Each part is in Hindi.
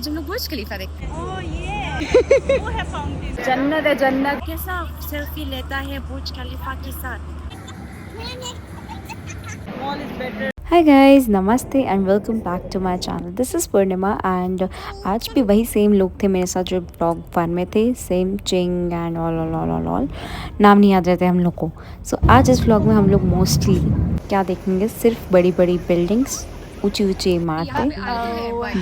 आज हम लोग बुर्ज खलीफा देखते हैं। ओह ये वो है फाउंटेन, जन्नत है जन्नत। कैसा सेल्फी लेता है बुर्ज खलीफा के साथ। Mall is better. Hi guys, नमस्ते and welcome back to my channel. This is Purnima and आज भी वही सेम लोग थे मेरे साथ जो ब्लॉग 1 में थे। सेम चिंग एंड ऑल नाम नहीं याद रहते हम लोग को। सो आज इस व्लॉग में हम लोग मोस्टली क्या देखेंगे, सिर्फ बड़ी बड़ी बिल्डिंग्स, ऊंची ऊंची इमारतें,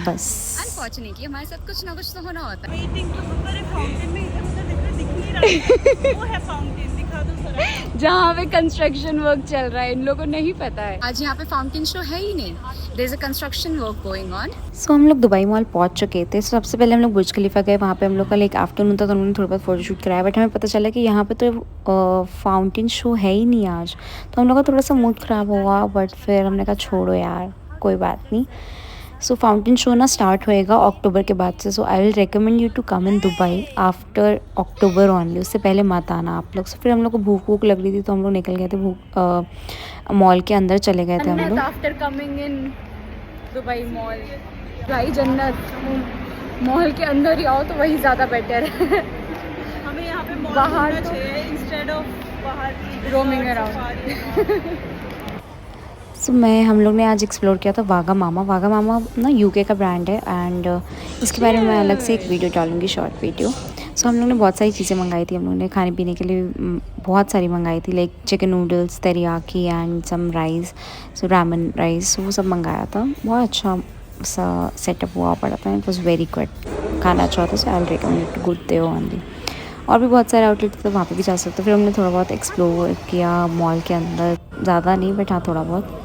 बस। अनफॉर्चुनेटली हमारे साथ कुछ ना कुछ तो होना होता है। वेटिंग तो ऊपर है फाउंटेन में, इधर उधर दिख नहीं रहा है। वो है फाउंटेन, दिखा दो जरा। जहाँ पे कंस्ट्रक्शन वर्क चल रहा है, इन लोगों को नहीं पता है। आज यहाँ पे फाउंटेन शो है ही नहीं। There is a construction work going on. So हम लोग दुबई मॉल पहुंच चुके थे। सबसे पहले हम लोग बुर्ज खलीफा गए। वहाँ पे हम लोग का एक आफ्टरनून था तो उन्होंने थोड़ा बहुत फोटोशूट कराया, बट हमें पता चला कि यहाँ पे तो फाउंटेन शो है ही नहीं आज। तो हम लोग का थोड़ा सा मूड ख़राब हुआ, बट फिर हमने कहा छोड़ो यार, कोई बात नहीं। सो फाउंटेन शो ना स्टार्ट होएगा अक्टूबर के बाद से। So I will recommend you to come in Dubai after October only. उससे पहले मत आना आप लोग। फिर हम लोग को भूख वूख लग रही थी तो हम लोग निकल गए थे, मॉल के अंदर चले गए थे हम लोग। After coming in Dubai mall, भाई जन्नत। मॉल के अंदर ही आओ तो वही ज़्यादा बेटर है। हमें यहाँ पे मॉल बाहर इंस्टेड ऑफ बाहर रोमिंग अराउंड। सो हम लोग ने आज एक्सप्लोर किया था वाघा मामा। वाघा मामा ना यूके का ब्रांड है एंड इसके बारे में मैं अलग से एक वीडियो डालूंगी, शॉर्ट वीडियो। सो हम लोग ने बहुत सारी चीज़ें मंगाई थी। हम लोग ने खाने पीने के लिए बहुत सारी मंगाई थी, like chicken noodles, teriyaki and some rice, so ramen rice, वो सब मंगाया था। बहुत अच्छा सा सेटअप हुआ पड़ा था। It was very good. खाना अच्छा होता है, so I will recommend to good there only. और भी बहुत सारे आउटलेट थे तो वहाँ पे भी जा सकते। फिर हमने थोड़ा बहुत एक्सप्लोर किया मॉल के अंदर, ज़्यादा नहीं बट हाँ थोड़ा बहुत।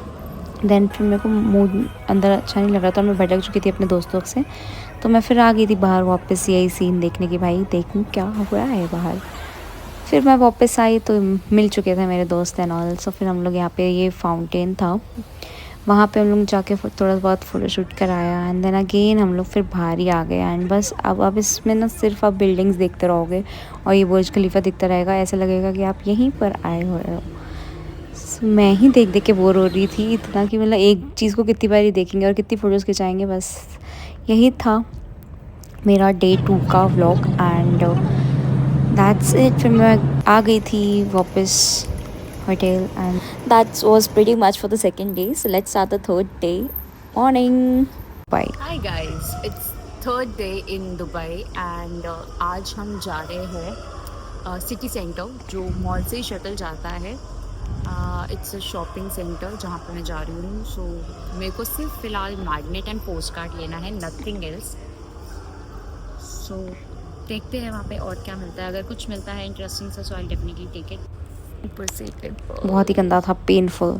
देन फिर मेरे को मूड अंदर अच्छा नहीं लग रहा था, मैं भटक चुकी थी अपने दोस्तों से, तो मैं फिर आ गई थी बाहर वापस यही सीन देखने की, भाई देखूँ क्या हो रहा है बाहर। फिर मैं वापस आई तो मिल चुके थे मेरे दोस्त एंड ऑल। सो फिर हम लोग यहाँ पे, ये फाउंटेन था, वहाँ पे हम लोग जाके थोड़ा बहुत फ़ोटोशूट कराया एंड देन अगेन हम लोग फिर बाहर ही आ गए। एंड बस अब इसमें ना सिर्फ आप बिल्डिंग्स देखते रहोगे और ये बुर्ज खलीफा दिखता रहेगा। ऐसा लगेगा कि आप यहीं पर आए हुए हो। मैं ही देख देख के बोर हो रही थी इतना कि मतलब एक चीज़ को कितनी बार ही देखेंगे और कितनी फ़ोटोज़ खिंचाएंगे। बस यही था मेरा डे 2 का व्लॉग एंड दैट्स इट। फिर मैं आ गई थी वापस hotel and that's was pretty much for the second day. So let's start the third day morning. Bye. Hi guys, it's third day in Dubai and आज हम जा रहे हैं सिटी सेंटर, जो मॉल से शटल जाता है। इट्स अ शॉपिंग सेंटर जहाँ पे मैं जा रही हूँ। सो मेरे को सिर्फ फ़िलहाल मैग्नेट एंड पोस्ट कार्ड लेना है, नथिंग एल्स। सो देखते हैं वहाँ पे और क्या मिलता है। अगर कुछ मिलता है इंटरेस्टिंग सा, सो आई डेफिनेटली टेक इट। ऊपर से बहुत ही गंदा था, पेनफुल।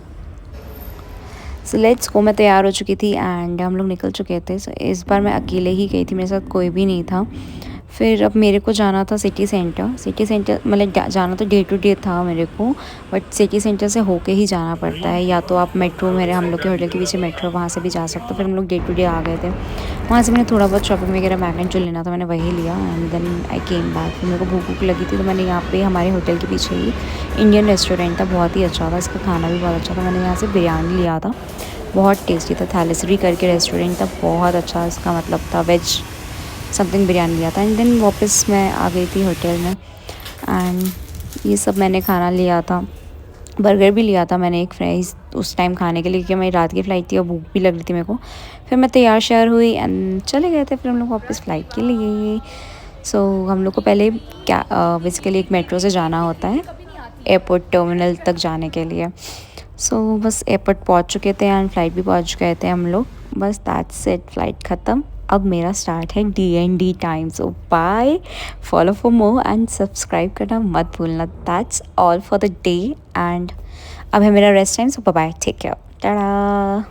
So let's go. मैं तैयार हो चुकी थी एंड हम लोग निकल चुके थे। सो इस बार मैं अकेले ही गई थी, मेरे साथ कोई भी नहीं था। फिर अब मेरे को जाना था सिटी सेंटर। सिटी सेंटर मतलब जाना तो डे टू डे था मेरे को, बट सिटी सेंटर से होके ही जाना पड़ता है। या तो आप मेट्रो, मेरे हम लोग के होटल के पीछे मेट्रो, वहाँ से भी जा सकते हो। फिर हम लोग डे टू डे आ गए थे। वहाँ से मैंने थोड़ा बहुत शॉपिंग वगैरह, मैगनेट जो लेना था मैंने वही लिया and then I came back. फिर मेरे को भूख भूख लगी थी तो मैंने यहाँ पे हमारे होटल के पीछे ही इंडियन रेस्टोरेंट था, बहुत ही अच्छा था, इसका खाना भी बहुत अच्छा था। मैंने यहाँ से बिरयानी लिया था, बहुत टेस्टी था। थैलेसरी करके रेस्टोरेंट था, बहुत अच्छा इसका मतलब था, वेज समथिंग बिरयानी लिया था। एंड देन वापस मैं आ गई थी होटल में एंड ये सब मैंने खाना लिया था। बर्गर भी लिया था मैंने, एक फ्राइज़ उस टाइम खाने के लिए, क्योंकि मेरी रात की फ़्लाइट थी और भूख भी लग रही थी मेरे को। फिर मैं तैयार श्यार हुई एंड चले गए थे फिर हम लोग वापस फ़्लाइट के लिए। सो हम लोग को पहले क्या बेसिकली एक मेट्रो से जाना होता है एयरपोर्ट टर्मिनल तक जाने के लिए। सो बस एयरपोर्ट पहुंच चुके थे एंड फ्लाइट भी पहुंच गए थे हम लोग। बस दैट्स इट, फ्लाइट ख़त्म। अब मेरा स्टार्ट है D&D time. So bye, follow for more and subscribe करना मत भूलना। That's all for the day and अब है मेरा rest time. So bye, take care, Tata.